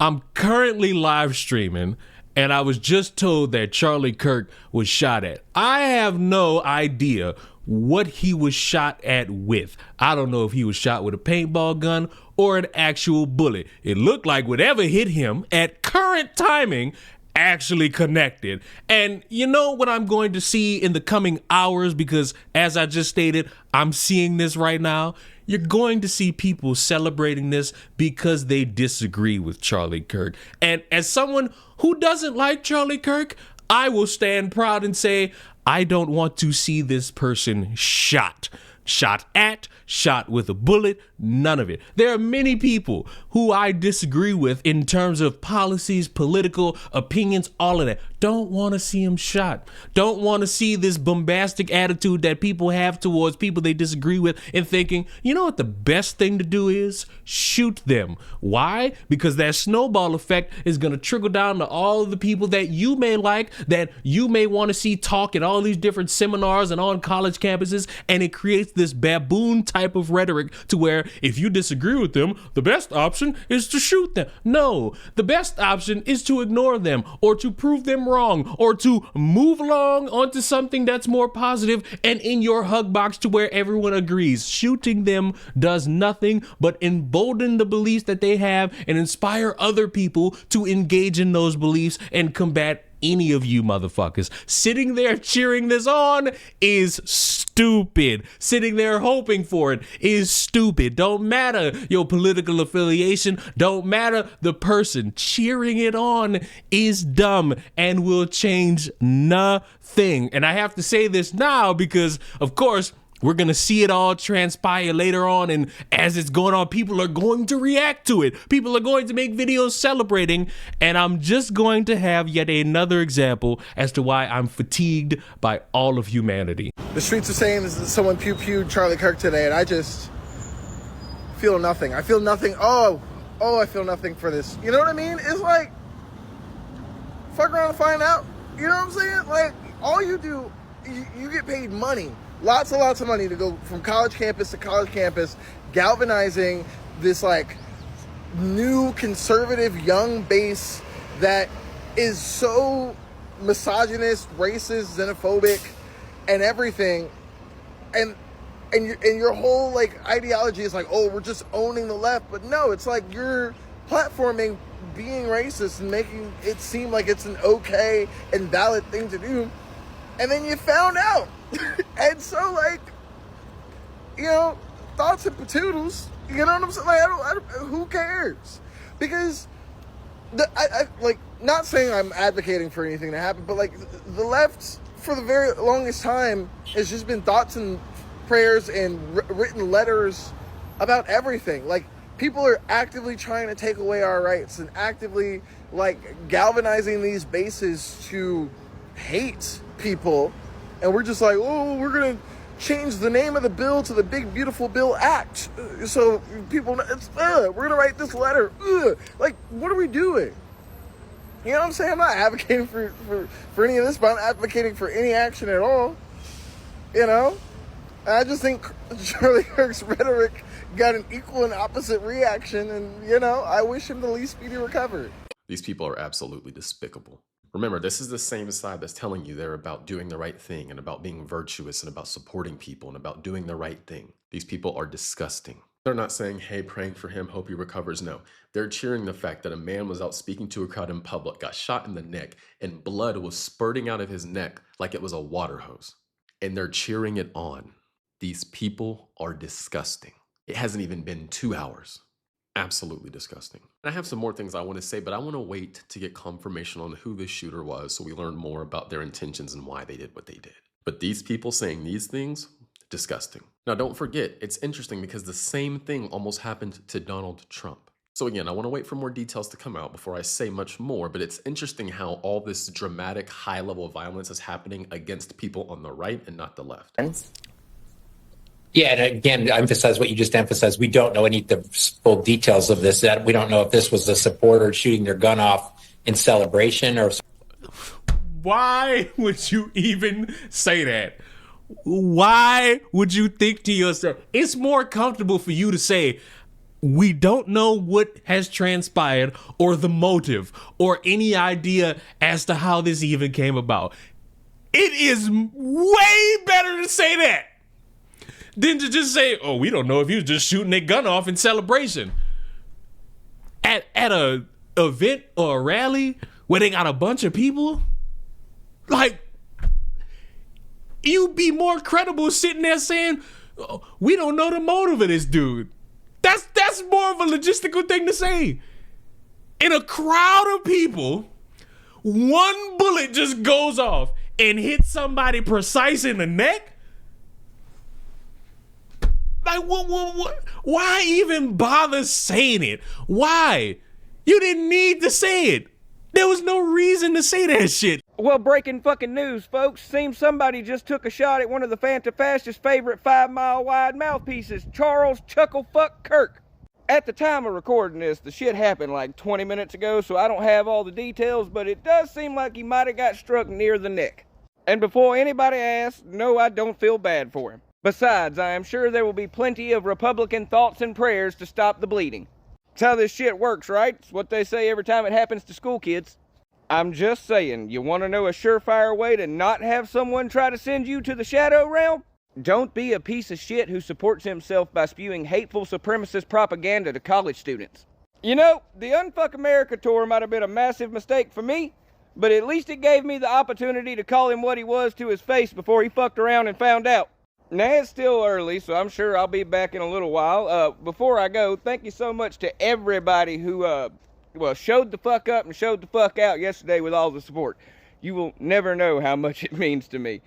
I'm currently live streaming, and I was just told that Charlie Kirk was shot at. I have no idea what he was shot at with. I don't know if he was shot with a paintball gun or an actual bullet. It looked like whatever hit him at current timing actually connected. And you know what I'm going to see in the coming hours, because as I just stated, I'm seeing this right now. You're going to see people celebrating this because they disagree with Charlie Kirk. And as someone who doesn't like Charlie Kirk, I will stand proud and say, I don't want to see this person shot at, shot with a bullet, none of it. There are many people who I disagree with in terms of policies, political opinions, all of that. Don't want to see him shot. Don't want to see this bombastic attitude that people have towards people they disagree with and thinking, you know what the best thing to do is? Shoot them. Why? Because that snowball effect is going to trickle down to all of the people that you may like, that you may want to see talk at all these different seminars and on college campuses, and it creates this baboon type of rhetoric to where if you disagree with them, the best option is to shoot them. No, the best option is to ignore them or to prove them wrong or to move along onto something that's more positive and in your hug box to where everyone agrees. Shooting them does nothing but embolden the beliefs that they have and inspire other people to engage in those beliefs and combat any of you motherfuckers. Sitting there cheering this on is stupid. Sitting there hoping for it is stupid. Don't matter your political affiliation. Don't matter the person. Cheering it on is dumb and will change nothing. And I have to say this now because, of course, we're going to see it all transpire later on, and as it's going on, people are going to react to it. People are going to make videos celebrating, and I'm just going to have yet another example as to why I'm fatigued by all of humanity. The streets are saying someone pew-pewed Charlie Kirk today, and I just feel nothing. I feel nothing. Oh, I feel nothing for this. You know what I mean? It's like, fuck around and find out. You know what I'm saying? Like, all you do, you get paid money. Lots and lots of money to go from college campus to college campus, galvanizing this like new conservative young base that is so misogynist, racist, xenophobic, and everything. And your whole like ideology is like, oh, we're just owning the left. But no, it's like you're platforming being racist and making it seem like it's an okay and valid thing to do. And then you found out. And so, like, you know, thoughts and patoodles, you know what I'm saying? Like, I don't, who cares? Because, I like, not saying I'm advocating for anything to happen, but, like, the left, for the very longest time, has just been thoughts and prayers and written letters about everything. Like, people are actively trying to take away our rights and actively, like, galvanizing these bases to hate people. And we're just like, oh, we're going to change the name of the bill to the Big Beautiful Bill Act. So people, we're going to write this letter. Like, what are we doing? You know what I'm saying? I'm not advocating for any of this, but I'm advocating for any action at all. You know? And I just think Charlie Kirk's rhetoric got an equal and opposite reaction. And, you know, I wish him the least speedy recovery. These people are absolutely despicable. Remember, this is the same side that's telling you they're about doing the right thing and about being virtuous and about supporting people and about doing the right thing. These people are disgusting. They're not saying, hey, praying for him, hope he recovers. No, they're cheering the fact that a man was out speaking to a crowd in public, got shot in the neck, and blood was spurting out of his neck like it was a water hose. And they're cheering it on. These people are disgusting. It hasn't even been 2 hours. Absolutely disgusting. And I have some more things I want to say, but I want to wait to get confirmation on who the shooter was so we learn more about their intentions and why they did what they did. But these people saying these things, disgusting. Now, don't forget, it's interesting because the same thing almost happened to Donald Trump. So again, I want to wait for more details to come out before I say much more, but it's interesting how all this dramatic high level of violence is happening against people on the right and not the left. Yeah, and again, to emphasize what you just emphasized, we don't know any of the full details of this. That we don't know if this was a supporter shooting their gun off in celebration or. Why would you even say that? Why would you think to yourself? It's more comfortable for you to say, We don't know what has transpired or the motive or any idea as to how this even came about. It is way better to say that than to just say, oh, we don't know if he was just shooting a gun off in celebration. At a event or a rally where they got a bunch of people, like, you'd be more credible sitting there saying, oh, we don't know the motive of this dude. That's more of a logistical thing to say. In a crowd of people, one bullet just goes off and hits somebody precise in the neck. Like, what? Why even bother saying it? Why? You didn't need to say it. There was no reason to say that shit. Well, breaking fucking news, folks. Seems somebody just took a shot at one of the Fantafascists' favorite 5-mile-wide mouthpieces, Charles Chucklefuck Kirk. At the time of recording this, the shit happened like 20 minutes ago, so I don't have all the details, but it does seem like he might have got struck near the neck. And before anybody asks, no, I don't feel bad for him. Besides, I am sure there will be plenty of Republican thoughts and prayers to stop the bleeding. It's how this shit works, right? It's what they say every time it happens to school kids. I'm just saying, you want to know a surefire way to not have someone try to send you to the shadow realm? Don't be a piece of shit who supports himself by spewing hateful supremacist propaganda to college students. You know, the Unfuck America tour might have been a massive mistake for me, but at least it gave me the opportunity to call him what he was to his face before he fucked around and found out. Now, it's still early, so I'm sure I'll be back in a little while. Before I go, thank you so much to everybody who, showed the fuck up and showed the fuck out yesterday with all the support. You will never know how much it means to me.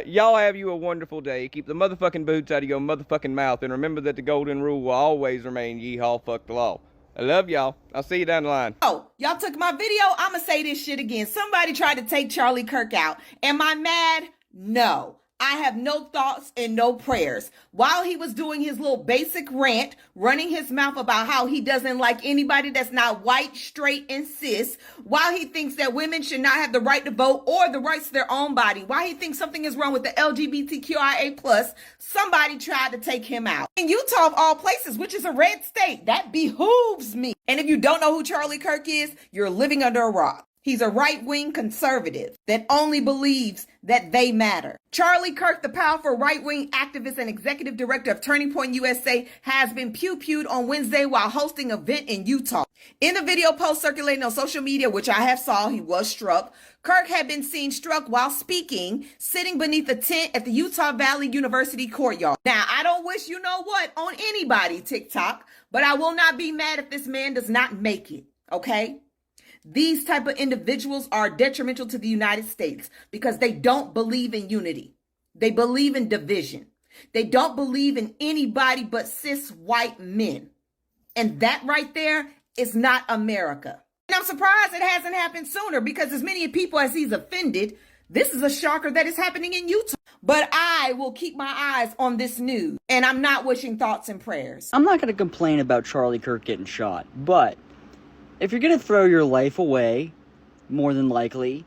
Y'all have you a wonderful day. Keep the motherfucking boots out of your motherfucking mouth, and remember that the golden rule will always remain yeehaw fuck the law. I love y'all. I'll see you down the line. Oh, y'all took my video? I'ma say this shit again. Somebody tried to take Charlie Kirk out. Am I mad? No. I have no thoughts and no prayers. While he was doing his little basic rant, running his mouth about how he doesn't like anybody that's not white, straight, and cis, while he thinks that women should not have the right to vote or the rights to their own body, while he thinks something is wrong with the LGBTQIA+, somebody tried to take him out. In Utah, of all places, which is a red state, that behooves me. And if you don't know who Charlie Kirk is, you're living under a rock. He's a right-wing conservative that only believes that they matter. Charlie Kirk, the powerful right-wing activist and executive director of Turning Point USA, has been pew-pewed on Wednesday while hosting an event in Utah. In the video post circulating on social media, which I have saw, he was struck. Kirk had been seen struck while speaking, sitting beneath a tent at the Utah Valley University courtyard. Now, I don't wish you know what on anybody, TikTok, but I will not be mad if this man does not make it, okay? These type of individuals are detrimental to the United States because they don't believe in unity. They believe in division. They don't believe in anybody but cis white men. And that right there is not America. And I'm surprised it hasn't happened sooner because as many people as he's offended, this is a shocker that is happening in Utah. But I will keep my eyes on this news, and I'm not wishing thoughts and prayers. I'm not going to complain about Charlie Kirk getting shot, but if you're going to throw your life away, more than likely,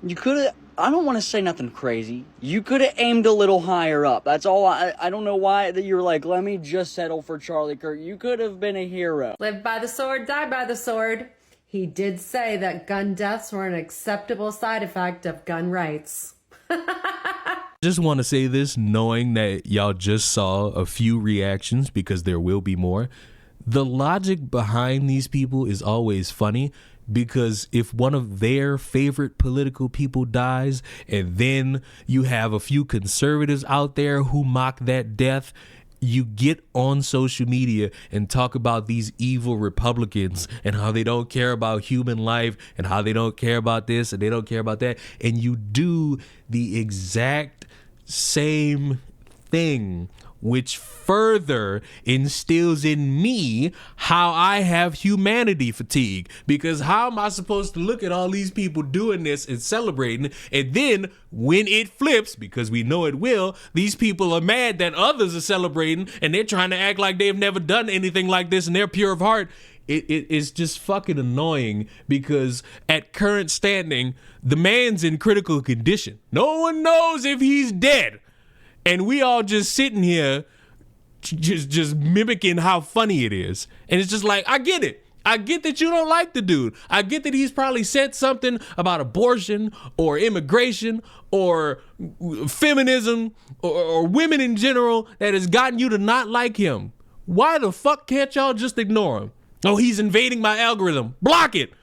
you could have, I don't want to say nothing crazy, you could have aimed a little higher up. That's all. I don't know why that you're like, let me just settle for Charlie Kirk. You could have been a hero. Live by the sword, die by the sword. He did say that gun deaths were an acceptable side effect of gun rights. Just want to say this, knowing that y'all just saw a few reactions because there will be more. The logic behind these people is always funny because if one of their favorite political people dies and then you have a few conservatives out there who mock that death, you get on social media and talk about these evil Republicans and how they don't care about human life and how they don't care about this and they don't care about that. And you do the exact same thing, which further instills in me how I have humanity fatigue. Because how am I supposed to look at all these people doing this and celebrating, and then when it flips, because we know it will, these people are mad that others are celebrating and they're trying to act like they've never done anything like this and they're pure of heart. It's just fucking annoying because at current standing, the man's in critical condition. No one knows if he's dead. And we all just sitting here just mimicking how funny it is. And it's just like, I get it. I get that you don't like the dude. I get that he's probably said something about abortion or immigration or feminism or women in general that has gotten you to not like him. Why the fuck can't y'all just ignore him? Oh, he's invading my algorithm. Block it.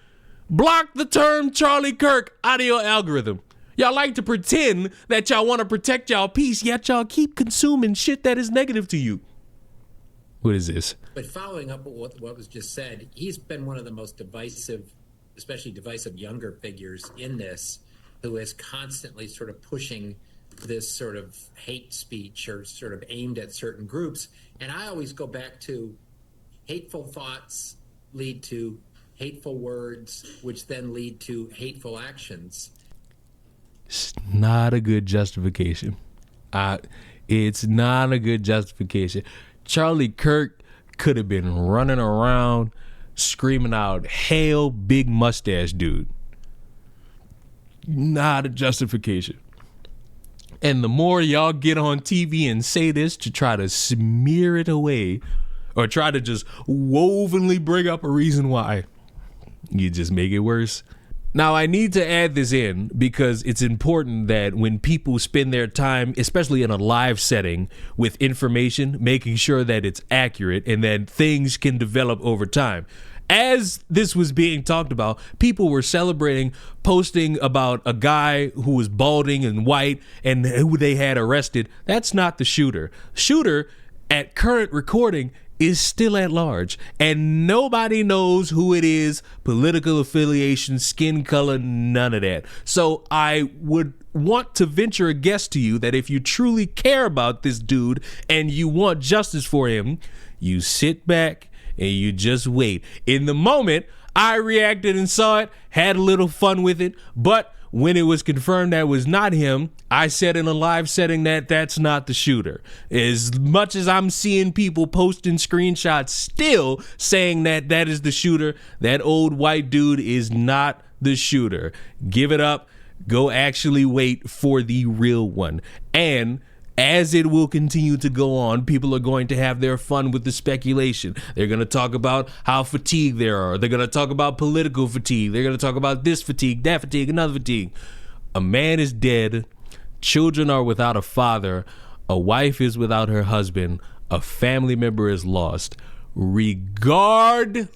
Block the term Charlie Kirk out of your algorithm. Y'all like to pretend that y'all want to protect y'all peace, yet y'all keep consuming shit that is negative to you. What is this? But following up with what was just said, he's been one of the most divisive, especially divisive younger figures in this, who is constantly sort of pushing this sort of hate speech or sort of aimed at certain groups. And I always go back to hateful thoughts lead to hateful words, which then lead to hateful actions. It's not a good justification. It's not a good justification. Charlie Kirk could have been running around screaming out, "Hail, big mustache dude." Not a justification. And the more y'all get on TV and say this to try to smear it away or try to just wovenly bring up a reason why, you just make it worse. Now, I need to add this in because it's important that when people spend their time, especially in a live setting, with information, making sure that it's accurate and that things can develop over time. As this was being talked about, people were celebrating, posting about a guy who was balding and white and who they had arrested. That's not the shooter. Shooter, at current recording, is still at large, and nobody knows who it is, political affiliation, skin color, none of that. So I would want to venture a guess to you that if you truly care about this dude and you want justice for him, you sit back and you just wait. In the moment, I reacted and saw it, had a little fun with it, but when it was confirmed that was not him, I said in a live setting that that's not the shooter. As much as I'm seeing people posting screenshots still saying that that is the shooter, that old white dude is not the shooter. Give it up. Go actually wait for the real one. And as it will continue to go on, people are going to have their fun with the speculation. They're going to talk about how fatigued they are. They're going to talk about political fatigue. They're going to talk about this fatigue, that fatigue, another fatigue. A man is dead. Children are without a father. A wife is without her husband. A family member is lost. Regardless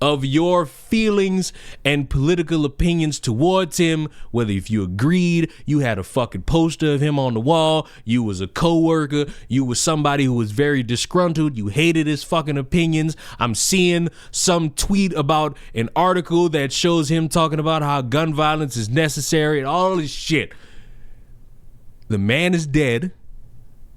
of your feelings and political opinions towards him, whether if you agreed, you had a fucking poster of him on the wall, you was a co-worker, you was somebody who was very disgruntled, you hated his fucking opinions. I'm seeing some tweet about an article that shows him talking about how gun violence is necessary and all this shit. The man is dead.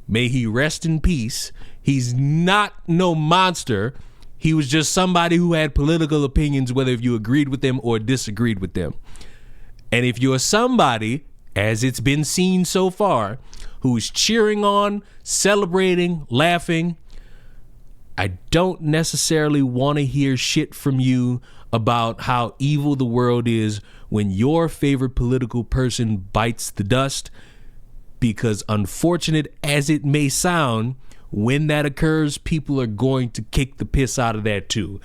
May he rest in peace. He's not no monster. He was just somebody who had political opinions, whether if you agreed with them or disagreed with them. And if you're somebody, as it's been seen so far, who's cheering on, celebrating, laughing, I don't necessarily want to hear shit from you about how evil the world is when your favorite political person bites the dust, because unfortunate as it may sound, when that occurs, people are going to kick the piss out of that too.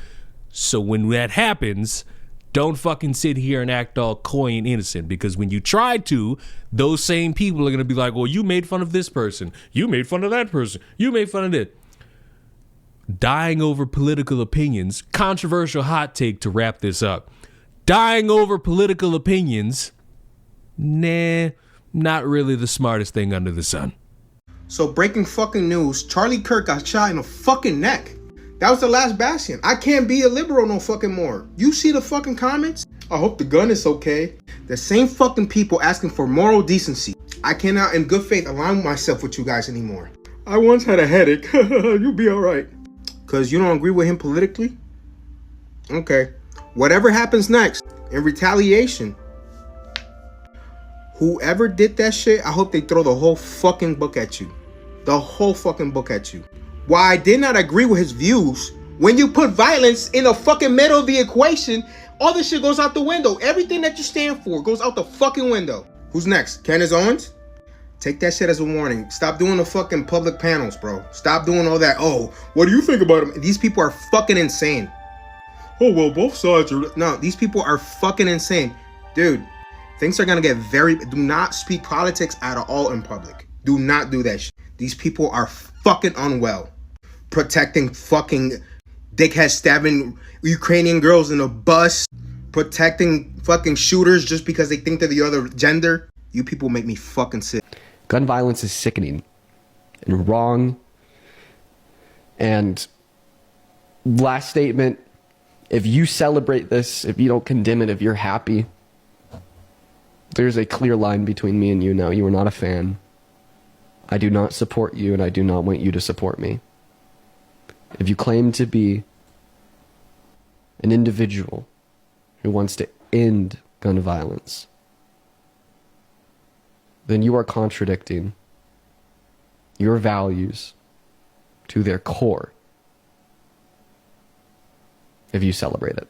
So when that happens, don't fucking sit here and act all coy and innocent, because when you try to, those same people are going to be like, well, you made fun of this person. You made fun of that person. You made fun of it. Dying over political opinions, controversial hot take to wrap this up. Dying over political opinions, nah, not really the smartest thing under the sun. So breaking fucking news, Charlie Kirk got shot in the fucking neck. That was the last bastion. I can't be a liberal no fucking more. You see the fucking comments? I hope the gun is okay. The same fucking people asking for moral decency. I cannot in good faith align myself with you guys anymore. I once had a headache. You'll be alright. Cause you don't agree with him politically? Okay. Whatever happens next, in retaliation, whoever did that shit, I hope they throw the whole fucking book at you. The whole fucking book at you. Why I did not agree with his views, when you put violence in the fucking middle of the equation, all this shit goes out the window. Everything that you stand for goes out the fucking window. Who's next? Candace Owens? Take that shit as a warning. Stop doing the fucking public panels, bro. Stop doing all that. Oh, what do you think about him? These people are fucking insane. Oh, well, both sides are... No, these people are fucking insane. Dude, things are gonna get very... Do not speak politics at all in public. Do not do that shit. These people are fucking unwell. Protecting fucking dickheads stabbing Ukrainian girls in a bus. Protecting fucking shooters just because they think they're the other gender. You people make me fucking sick. Gun violence is sickening and wrong. And last statement, if you celebrate this, if you don't condemn it, if you're happy, there's a clear line between me and you now. You are not a fan. I do not support you, and I do not want you to support me. If you claim to be an individual who wants to end gun violence, then you are contradicting your values to their core if you celebrate it.